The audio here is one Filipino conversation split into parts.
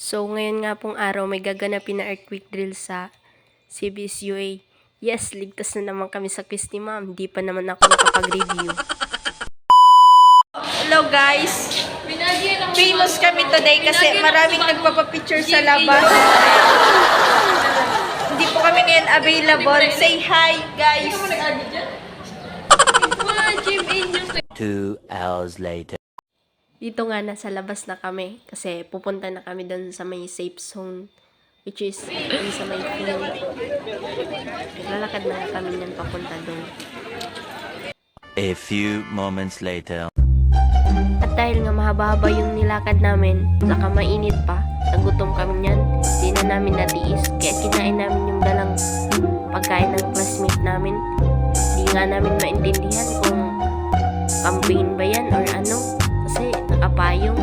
So, ngayon nga pong araw, may gaganapin na earthquake drill sa CBS-UA. Yes, ligtas na naman kami sa quiz ni ma'am. Di pa naman ako nakapag-review. Hello guys! Famous kami today kasi maraming nagpapapicture sa labas. Hindi po kami ngayon available. Say hi guys! 2 hours later. Dito nga nasa labas na kami kasi pupunta na kami doon sa may safe zone, which is doon sa may field. Lalakad na nga kami nyan papunta doon. A few moments later. At dahil nga mahaba-haba yung nilakad namin, saka mainit pa, nagutom kami nyan, di na namin natiis, kaya kinain namin yung dalang pagkain ng classmate namin. Di nga namin maintindihan kung campaign ba yan or ano, kasi nakapayong.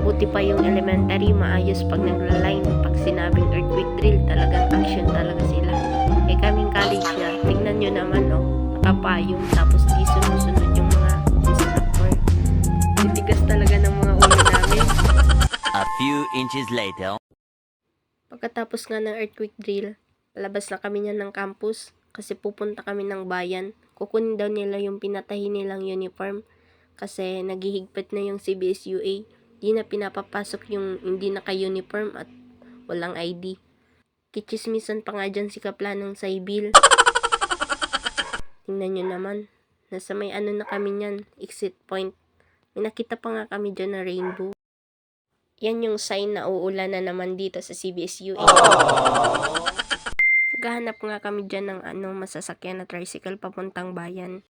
Buti pa yung elementary, maayos pag nagla-line. Pag sinabing earthquake drill, talagang action talaga sila. Eh kaming college na, tingnan nyo naman nakapayong, tapos di sunod-sunod yung mga instructor. Titigas talaga ng mga ulo namin. A few inches later. Pagkatapos nga ng earthquake drill, palabas na kami niyan ng campus kasi pupunta kami ng bayan. Kukunin daw nila yung pinatahi nilang uniform kasi naghihigpit na yung CBS-UA. Di na pinapapasok yung hindi naka-uniform at walang ID. Kichismisan pa nga dyan si Kaplanong Saibil. Tingnan nyo naman, nasa may ano na kami niyan, exit point. May nakita pa nga kami dyan na rainbow. Yan yung sign na uulan na naman dito sa CBS-UA. Naghahanap nga kami dyan ng masasakyan na tricycle papuntang bayan.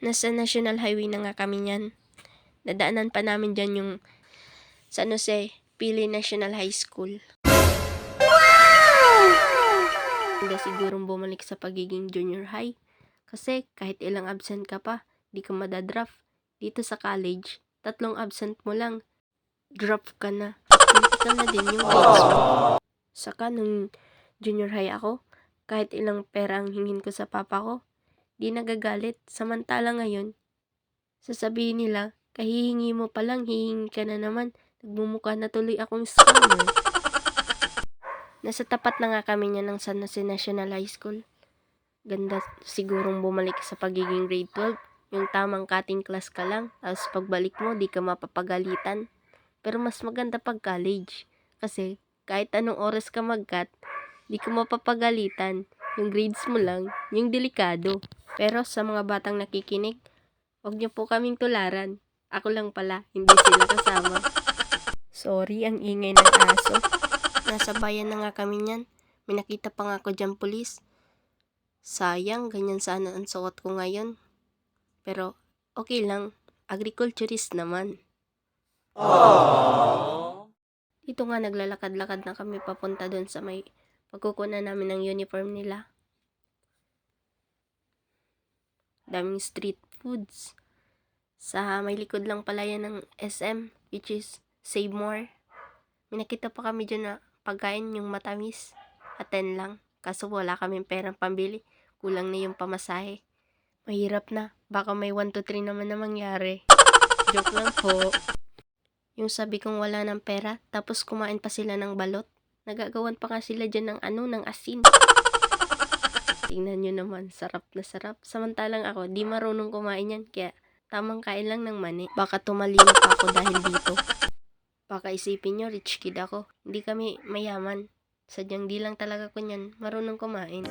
Nasa National Highway na nga kami niyan. Nadaanan pa namin dyan yung San Jose Pili National High School. Hindi sigurong bumalik sa pagiging junior high. Kasi kahit ilang absent ka pa, di ka madadraft. Dito sa college, 3 absent mo lang, drop ka na. Critical na din yung grades mo. Saka nung junior high ako, kahit ilang pera ang hingin ko sa papa ko, di nagagalit. Samantala ngayon, sasabihin nila, kahihingi mo pa lang, hihingi ka na naman. Nagmumukha na tuloy akong scammer. Nasa tapat na nga kami niya ng San Jose National High School. Ganda sigurong bumalik sa pagiging grade 12. Yung tamang cutting class ka lang, tapos pagbalik mo, di ka mapapagalitan. Pero mas maganda pag college. Kasi kahit anong oras ka mag-cut, di ka mapapagalitan. Yung grades mo lang, yung delikado. Pero sa mga batang nakikinig, huwag niyo po kaming tularan. Ako lang pala, hindi sila kasama. Sorry, ang ingay ng aso. Nasa bayan na nga kami niyan. May nakita pa nga ako dyan pulis. Sayang, ganyan sana ang suot ko ngayon. Pero okay lang, agriculturist naman. Aww. Dito nga naglalakad-lakad na kami papunta doon sa may pagkukunan namin ng uniform nila. Daming street foods. Sa may likod lang pala yan ng SM, which is Save More. May nakita pa kami dyan na pagkain yung matamis. Aten lang. Kaso wala kaming perang pambili. Kulang na yung pamasahe. Mahirap na. Baka may 1, 2, 3 naman na mangyari. Joke lang po. Yung sabi kong wala ng pera, tapos kumain pa sila ng balot. Nagagawan pa nga sila dyan ng asin. Tingnan nyo naman, sarap na sarap. Samantalang ako, di marunong kumain yan. Kaya tamang kain lang ng mani. Baka tumalino pa ako dahil dito. Baka isipin nyo, rich kid ako. Hindi kami mayaman. Sadyang di lang talaga ko nyan marunong kumain.